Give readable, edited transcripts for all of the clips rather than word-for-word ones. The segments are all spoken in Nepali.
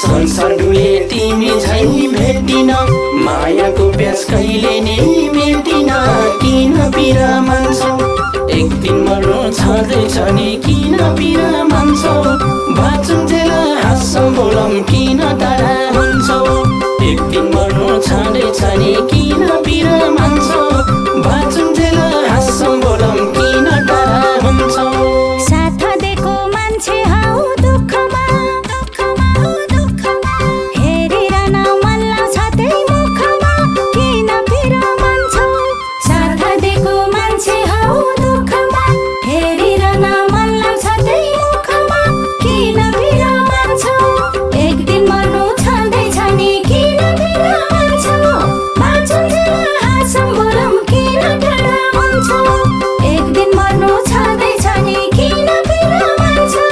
संसार डुले तिमी झै भेटिन मायाको प्यास कहिले नि मेटिन किन पिरा मान्छौ एक दिन मर्नु छँदैछ नि किन पिरा मान्छौ बाँचुन्जेल हाँसौँ बोलौँ किन टाढा हुन्छौ एक दिन मर्नु छँदैछ नि किन पिरा मान्छौ बाँचुन्जेल हाँसौँ बोलौँ किन टाढा हुन्छौ साथ दिएको मान्छे हौ दुःखमा हेरिरहन मन लाग्छ त्यही मुखमा किन पिरा मान्छौ साथ दिएको मान्छे हौ दुःखमा हेरिरहन मन लाग्छ त्यही मुखमा किन पिरा मान्छौ एक दिन मर्नु छँदैछ नि किन पिरा मान्छौ बाँचुन्जेल हाँसौँ बोलौँ किन टाढा हुन्छौ एक दिन मर्नु छँदैछ नि किन पिरा मान्छौ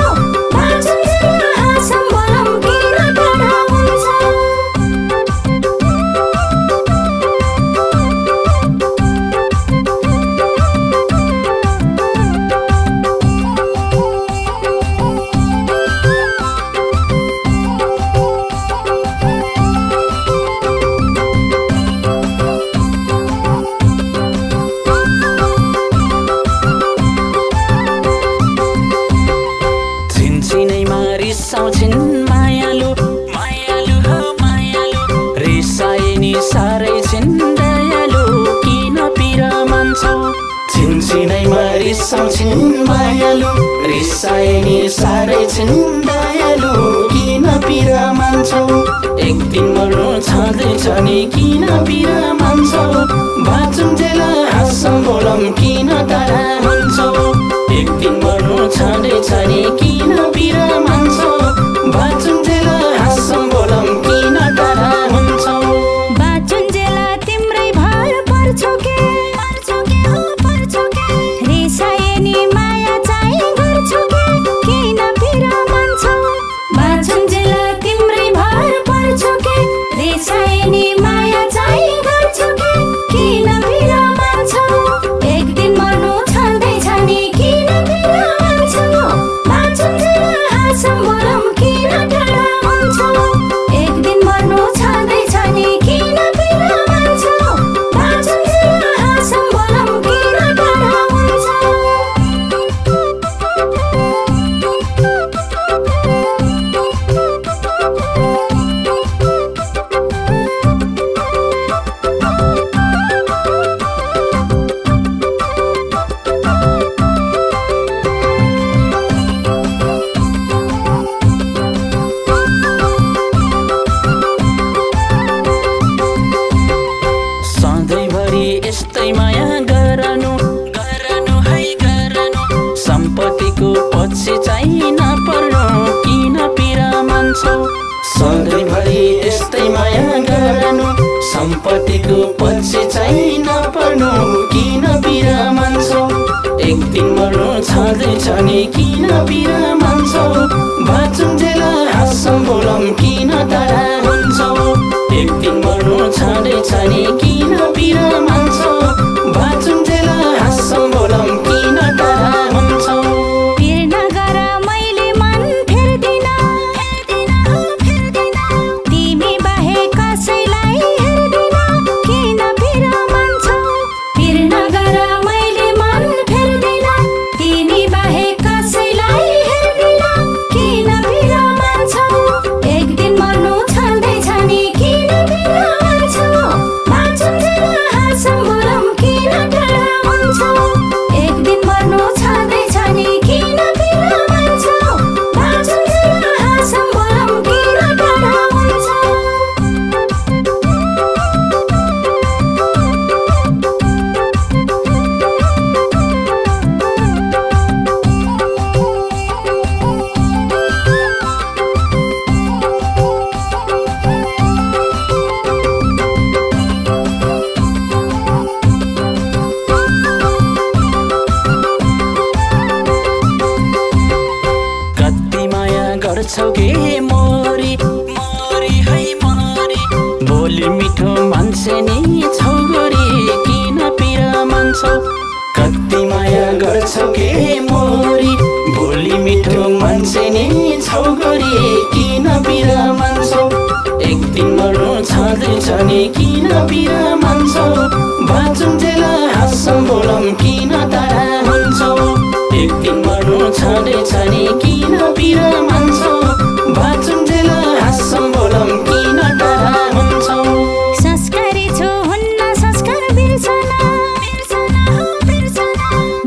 बाँचुन्जेल हाँसौँ बोलौँ किन टाढा हुन्छौ छिनछिनैमा रिसाउँछिन् मायालु मायालु हो मायालु रिसाए नि साह्रै छिन् दयालु किन पिरा मान्छौ छिनछिनैमा रिसाउँछिन् मायालु रिसाए नि साह्रै छिन् दयालु किन पिरा मान्छौ एक दिन मर्नु छँदैछ नि किन पिरा मान्छौ बाँचुन्जेल हाँसौँ बोलौँ किन टाढा हुन्छौ एक दिन मर्नु छँदैछ नि किन पिरा मान्छौ बाँचुन्जेल हाँसौँ बोलौँ किन टाढा हुन्छौ बाँचुन्जेल तिम्रै भर पर्छौ के रिसाए नि माया चाहिँ गर्छौ के किन पिरा मान्छौ बाँचुन्जेल तिम्रै भर पर्छौ के रिसाए नि माया चाहिँ गर्छौ के किन पिरा मान्छौ एक दिन मर्नु छँदैछ नि किन पिरा मान्छौ बाँचुन्जेल हाँसौँ बोलौँ किन टाढा हुन्छौ एक दिन मर्नु छँदैछ नि किन पिरा मान्छौ बाँचुन्जेल हाँसौँ बोलौँ किन टाढा हुन्छौ सधैँभरि यस्तै माया गरनु गरनु है गरनु सम्पत्तिको पछि चाहिँ नपर्नु किन पिरा मान्छौ सधैँभरि यस्तै माया गरनु सम्पत्तिको पछि चाहिँ नपर्नु किन पिरा मान्छौ एक दिन मर्नु छँदैछ नि किन पिरा मान्छौ बाँचुन्जेल हाँसौँ बोलौँ किन टाढा हुन्छौ एक दिन मर्नु छँदैछ नि किन पिरा मान्छौ बाँचुन्जेल हाँसौँ बोलौँ किन टाढा हुन्छौ पिर नगर मैले मन फेर्दिन तिमी बाहेक कसैलाई हेर्दिन किन पिरा मान्छौ पिर नगर मैले मन फेर्दिन तिमी बाहेक कसैलाई हेर्दिन किन पिरा मान्छौ एक दिन मर्नु छँदैछ नि किन पिरा मान्छौ बाँचुन्जेल हाँसौँ बोलौँ किन टाढा हुन्छौ एक दिन मर्नु छँदैछ नि किन पिरा मान्छौ बाँचुन्जेल हाँसौँ बोलौँ किन टाढा हुन्छौ कति माया गर्छौ के मोरी मोरी है मोरी बोली मिठो मान्छे नि छौ गोरी किन पिरा मान्छौ कति माया गर्छौ के मोरी बोली मिठो मान्छे नि छौ गोरी किन पिर मान्छौ एक दिन मर्नु छँदैछ नि किन पिर मान्छौ बाँचुन्जेल हाँसौँ बोलौँ किन टाढा हुन्छौ एक दिन मर्नु छँदैछ नि किन पिर मान्छौ बाँचुन्जेल हाँसौँ बोलौँ किन टाढा हुन्छौ संस्कारी छु हुन्न संस्कार बिर्सना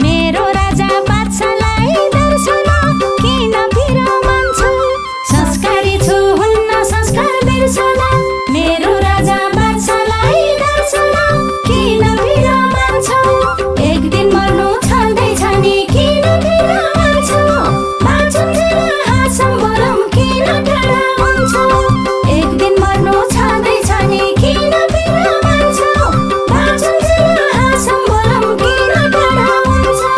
मेरो राजा बादशाहलाई दर्शना किन पिर मान्छौ संस्कारी छु हुन्न संस्कार बिर्सना मेरो राजा बादशाहलाई दर्शना किन पिर मान्छौ एक दिन मर्नु छँदैछ नि किन पिर मान्छौ बाँचुन्जेल हाँसौँ बोलौँ किन टाढा हुन्छौ एक दिन मर्नु छँदैछ नि किन पिर मान्छौ बाँचुन्जेल हाँसौँ बोलौँ किन टाढा हुन्छौ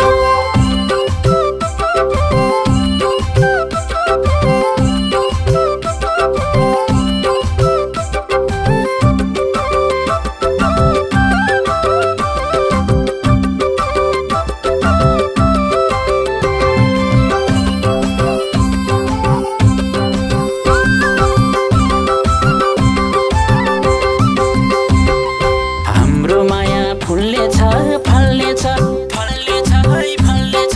हाम्रो माया फुल्नेछ फल्नेछ फल्नेछ है फल्नेछ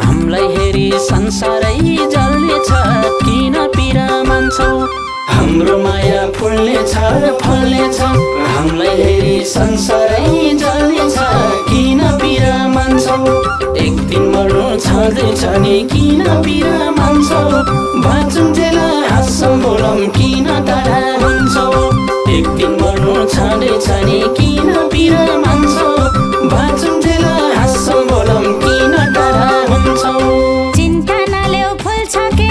हामीलाई हेरी संसारै जल्नेछ किन पिर मान्छौ हाम्रो माया फुल्नेछ फल्नेछ हामीलाई हेरी संसारै जल्नेछ किन पिर मान्छौ एक दिन मर्नु छँदैछ नि किन पिर मान्छौ बाँचुन्जेल हाँसौँ बोलौँ किन टाढा हुन्छौ एक दिन मर्नु छँदैछ नि किन पिर मान्छौ बाँचुन्जेल हाँसौँ बोलौँ किन टाढा हुन्छौ चिन्ता नलेऊ फल्छ के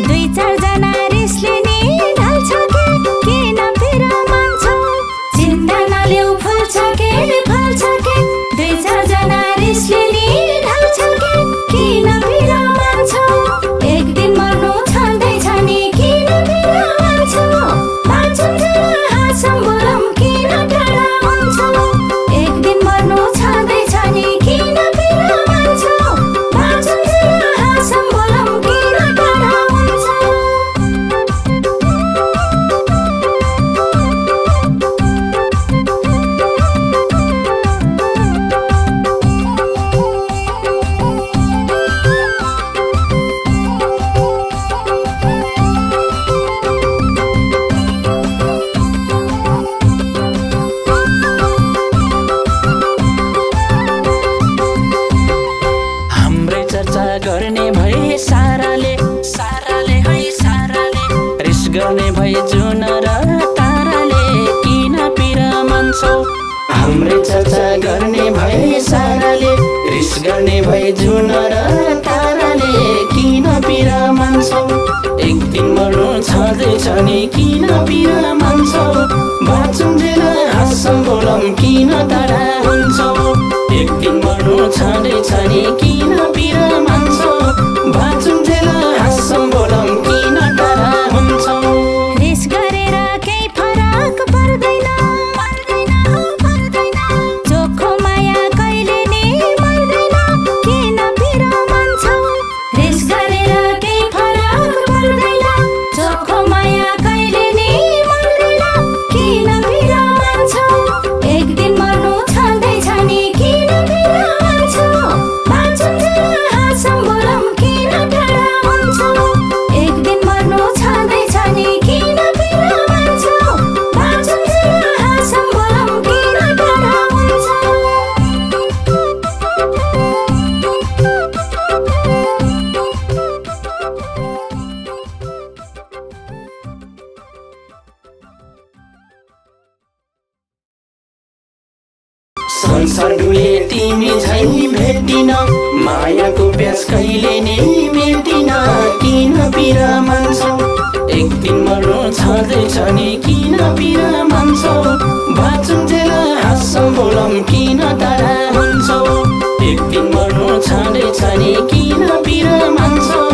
दुई चारजना रिसले नि ढल्छ के किन पिर मान्छौ चिन्ता नलेऊ फल्छ के दुई चारजना रिसले नि ढल्छ के किन पिर मान्छौ एक दिन मर्नु छँदैछ नि किन पिर मान्छौ बाँचुन्जेल हाँसौँ बोलौँ किन टाढा हुन्छौ एक दिन मर्नु छँदैछ नि किन पिर मान्छौ बाँचुन्जेल हाँसौँ बोलौँ किन टाढा हुन्छौ हाम्रै चर्चा गर्ने भए साराले है साराले रिस गर्ने भए जुन र ताराले किन पिर मान्छौ हाम्रै चर्चा गर्ने भए साराले रिस गर्ने भए जुन र ताराले किन पिर मान्छौ एक दिन मर्नु छँदैछ नि किन पिर मान्छौ बाँचुन्जेल हाँसौँ बोलौँ किन टाढा हुन्छौ एक दिन मर्नु छँदैछ नि किन पिर मान्छौ बाँचुन्जेल हाँसौँ बोलौँ किन टाढा हुन्छौ रिस गरेर केही फरक पर्दैन चोखो माया कहिले नि मर्दैन किन पिर मान्छौ रिस गरेर केही फरक पर्दैन चोखो माया कहिले नि मर्दैन किन पिर मान्छौ एक दिन मर्नु छँदैछ नि किन पिर मान्छौ बाँचुन्जेल हाँसौँ बोलौँ किन टाढा हुन्छौ एक दिन मर्नु छँदैछ नि किन पिर मान्छौ बाँचुन्जेल हाँसौँ बोलौँ किन टाढा हुन्छौ संसार डुले तिमी झै भेटिन मायाको प्यास कहिले नि मेटिन किन पिर मान्छौ एक दिन मर्नु छँदैछ नि किन पिर मान्छौ बाँचुन्जेल हाँसौँ बोलौँ किन टाढा हुन्छौ एक दिन मर्नु छँदैछ नि किन पिर मान्छौ